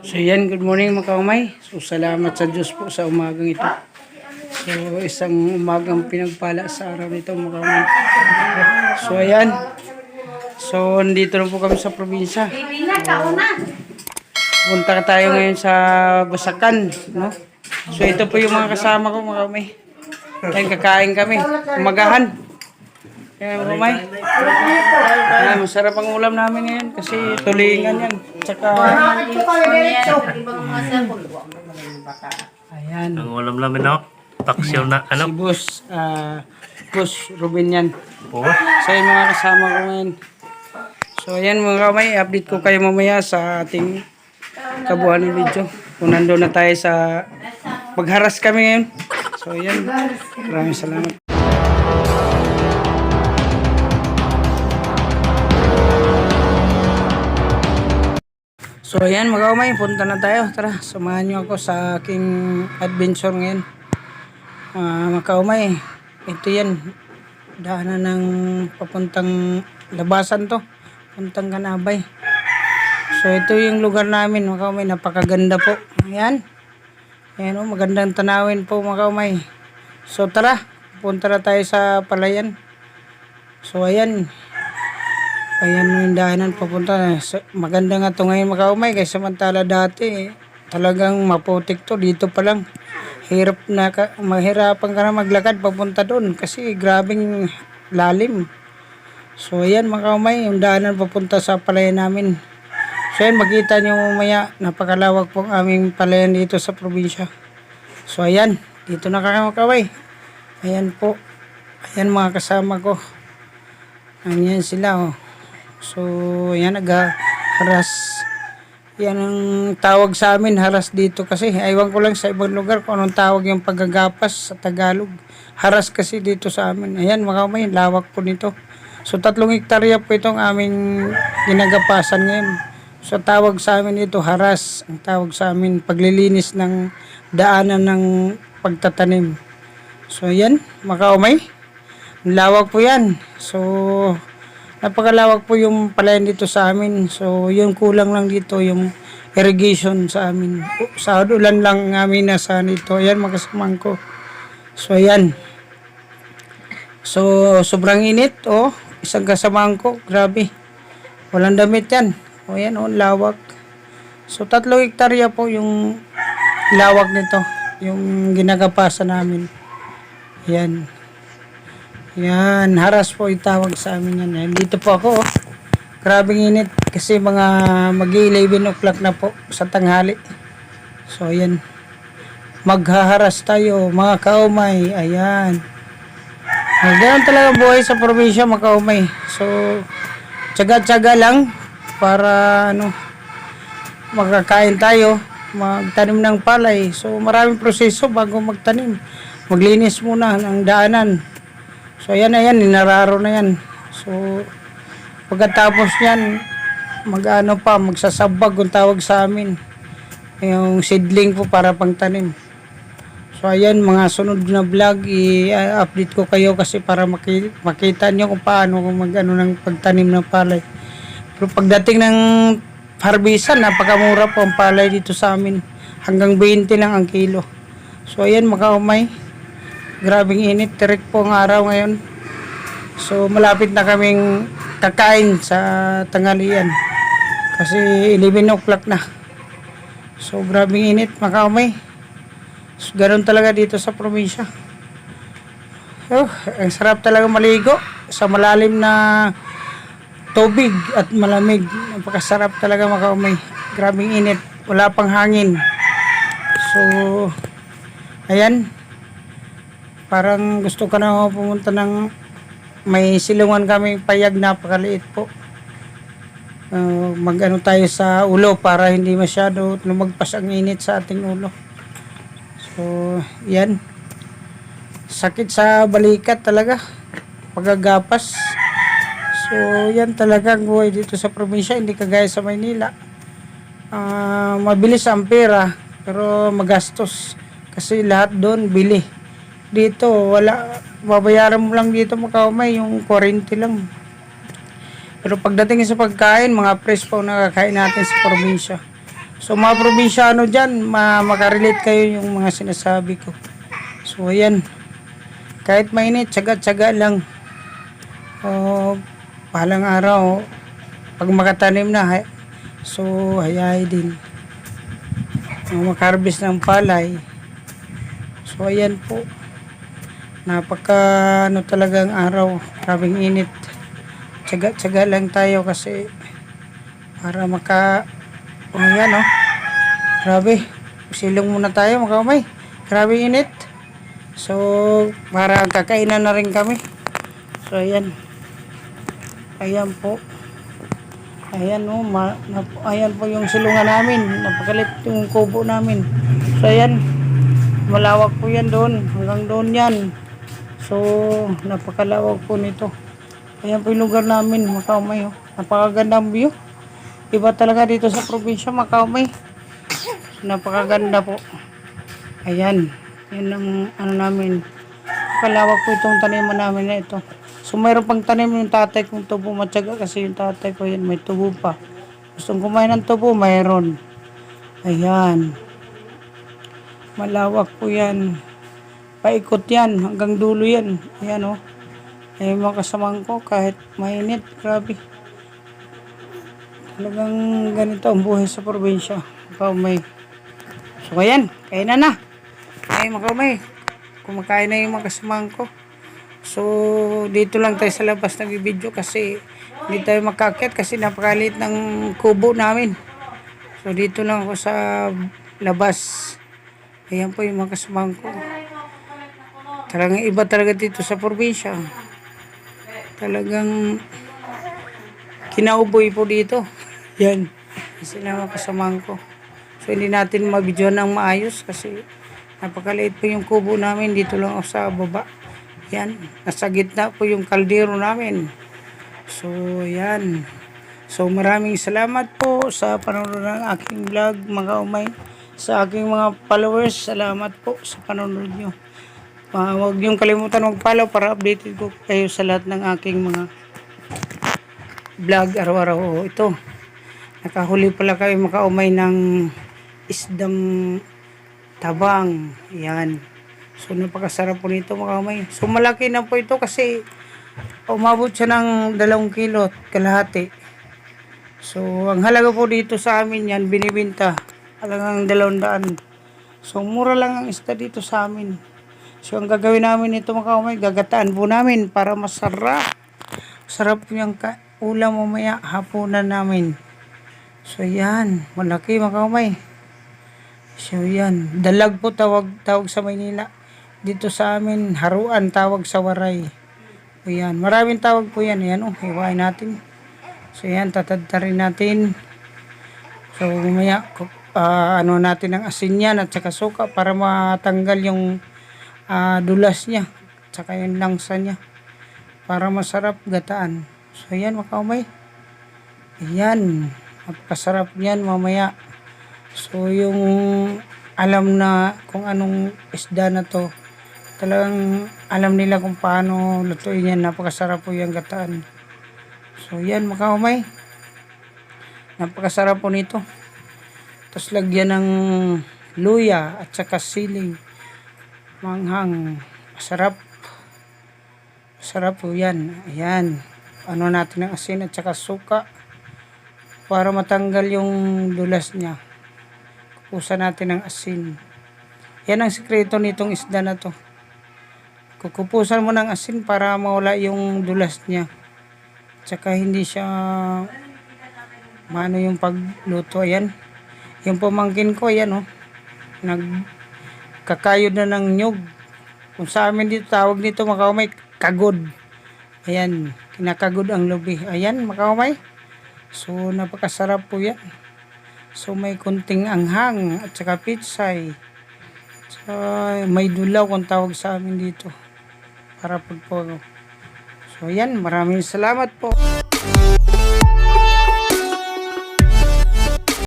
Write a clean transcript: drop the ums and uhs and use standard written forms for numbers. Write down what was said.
So yan, good morning mga kaumay. So salamat sa Diyos po sa umagang ito. So isang umagang pinagpala sa araw nito mga kaumay. So ayan. So nandito na po kami sa probinsya. Punta tayo ngayon sa Basakan, no? So ito po yung mga kasama ko mga kaumay. Ayan, kakain kami. Umagahan. Ayan mga kaumay. Ayan, masarap ang ulam namin ngayon kasi tulingan yan. Tsaka ayan. Ang ulam namin ako. Paksiw na Si ano. Boss Ruben yan. Po. So yung mga kasama ko ngayon. So ayan mga kamay, update ko kayo mamaya sa ating kabuuan ng video. Kung nandun na tayo sa magharas kami ngayon. So ayan, maraming salamat. So ayan mga kamay, punta na tayo. Tara, samahan nyo ako sa aking adventure ngayon. Mga kamay, ito yan. Daanan ng papuntang labasan to. Puntang Kanabay. So ito yung lugar namin mga kamay. Napakaganda po. Ayan. Ayan o, magandang tanawin po mga kamay. So tara, punta na tayo sa palayan. So ayan. Ayan yung daanan papunta. Maganda nga ito ngayon mga kamay. Kasi samantala dati talagang maputik to. Dito pa lang. Mahirapan ka na maglakad papunta doon. Kasi grabing lalim. So ayan mga kamay, yung daanan papunta sa palayan namin. So ayan, makita nyo mamaya, napakalawak po ang aming palayan dito sa probinsya. So ayan, dito na kami mga kamay. Ayan po, ayan mga kasama ko. Ayan sila oh. So ayan, nag-haras. Yan ang tawag sa amin, haras dito kasi. Aywan ko lang sa ibang lugar kung anong tawag yung paggagapas sa Tagalog. Haras kasi dito sa amin. Ayan mga kamay, lawak po nito. So 3 hektarya po itong aming ginagapasan ngayon. So tawag sa amin ito haras. Ang tawag sa amin paglilinis ng daanan ng pagtatanim. So yan mga kaumay. Lawak po yan. So napakalawak po yung palayan dito sa amin. So yung kulang lang dito yung irrigation sa amin. Sa ulan lang amin nasa nito. Yan mga kasamang ko. So yan. So sobrang init oh. Isang kasamahan ko, grabe. Walang damit yan. O yan, o, lawak. So, 3 hektarya po yung lawak nito. Yung ginagapasan namin. Yan. Yan, haras po itawag sa amin yan. Dito po ako, oh. Grabing init. Kasi mga mag-11 o'clock na po sa tanghali. So, yan. Maghaharas tayo, mga kaumay. Ayan. Ganyan talaga buhay sa probinsya mga kaumay. So, tsaga-tsaga lang para makakain tayo, magtanim ng palay. So, maraming proseso bago magtanim. Maglinis muna ng daanan. So, ayan na yan, ninararo na yan. So, pagkatapos yan, magsasabag kung tawag sa amin. Yung seedling po para pang tanim. So ayan, mga sunod na vlog i-update ko kayo kasi para makita nyo kung paano ng pagtanim ng palay. Pero pagdating ng harbisan, napakamura po ang palay dito sa amin. Hanggang 20 lang ang kilo. So ayan mga umay, grabing init, tirik po ang araw ngayon. So malapit na kaming kakain sa tanghalian kasi 11 o'clock na. So grabing init mga umay. So, ganun talaga dito sa probinsya. Oh, ang sarap talaga maligo sa malalim na tubig at malamig. Napakasarap talaga mga kaumay. Grabing init. Wala pang hangin. So, ayan. Parang gusto ko na pumunta ng may silungan kami payag, napakaliit po. Mag-ano tayo sa ulo para hindi masyado lumagpas ang init sa ating ulo. So, yan. Sakit sa balikat talaga. Pagagapas. So, yan talaga ang buhay dito sa probinsya. Hindi kagaya sa Maynila. Mabilis ang pera. Pero magastos. Kasi lahat doon bili. Dito, wala. Babayaran mo lang dito makaumay. Yung 40 lang. Pero pagdating sa pagkain, mga fresh po nakakain natin sa probinsya. So mga probinsyano dyan, makarelate kayo yung mga sinasabi ko. So ayan, kahit mainit, tsaga-tsaga lang. O, palang araw, pag makatanim na, so hayay din. Makarbis ng palay. So ayan po, napaka ano talagang araw, grabing init. Tsaga-tsaga lang tayo kasi para ayan oh, grabe, silong muna tayo mga kamay, grabe init. So para kakainan na rin kami. So ayan po, ayan oh, ayan po yung silungan namin, napakalit yung kubo namin. So ayan, malawak po yan doon, hanggang doon yan. So napakalawak po nito. Ayan po yung lugar namin, Makaumay. Oh. Napakagandang view. Iba talaga dito sa probinsya, Makaumay. Napakaganda po. Ayan. Yan ang ano namin. Palawak po itong taniman namin na ito. So mayroon pang tanim yung tatay kong tubo. Matyaga kasi yung tatay ko yan. May tubo pa. Gustong kumain ng tubo, mayroon. Ayan. Malawak po yan. Paikot yan. Hanggang dulo yan. Ayan o. Oh. Ay mga kasamang ko kahit mainit, grabe. Talagang ganito ang buhay sa probinsya. Makaumay. So ayan, kain na. Ay Makaumay, kumakain na yung mga kasamang ko. So dito lang tayo sa labas nag-video kasi hindi tayo makakit kasi napakalit ng kubo namin. So dito lang ako sa labas. Ayan po yung mga kasamang ko. Talagang iba talaga dito sa probinsya. Talagang kinauboy po dito. Yan. Sila mga kasamahan ko. So hindi natin mabidyoan ng maayos kasi napakaliit po yung kubo namin. Dito lang ako sa baba. Yan. Nasa gitna po yung kaldero namin. So yan. So maraming salamat po sa panonood ng aking vlog mga umay. Sa aking mga followers, salamat po sa panonood nyo. Huwag niyong kalimutan mag-follow para updated ko kayo sa lahat ng aking mga vlog araw-araw. Ito, nakahuli pala kayo Makaumay ng isdang tabang. Yan. So, napakasarap po nito Makaumay. So, malaki na po ito kasi umabot siya ng 2 kilo at kalahati. So, ang halaga po dito sa amin yan, binibinta. Halagang 200. So, mura lang ang isda dito sa amin. So, ang gagawin namin ito Makaumay, gagataan po namin para masarap. Sarap yung ulam mamaya, hapunan namin. So, yan. Malaki Makaumay. So, yan. Dalag po tawag sa Maynila. Dito sa amin, haruan tawag sa Waray. So, yan. Maraming tawag po yan. Yan hiwain natin. So, yan. Tatadtarin natin. So, mamaya, ano natin ang asin yan at saka suka para matanggal yung dulas niya tsaka yung langsa niya para masarap gataan. So ayan Makaumay, ayan, napakasarap yan mamaya. So yung alam na kung anong isda na to, talagang alam nila kung paano lutuin yan. Napakasarap po yung gataan. So yan Makaumay, napakasarap po nito. Tapos lagyan ng luya at saka siling manghang. Masarap. Masarap po yan. Ayan. Ano natin ng asin at saka suka para matanggal yung dulas niya. Kukusan natin ng asin. Yan ang sikreto nitong isda na to. Kukupusan mo ng asin para mawala yung dulas niya. Tsaka hindi siya maano yung pagluto. Ayan. Yung pamangkin ko, ayan kakayod na ng nyug. Kung sa amin dito tawag nito Makaumay, kagod. Ayan, kinakagod ang lubi. Ayan Makaumay. So napakasarap po yan. So may kunting anghang at saka pitsay. So may dulaw kung tawag sa amin dito. Para pagpo. So ayan, maraming salamat po.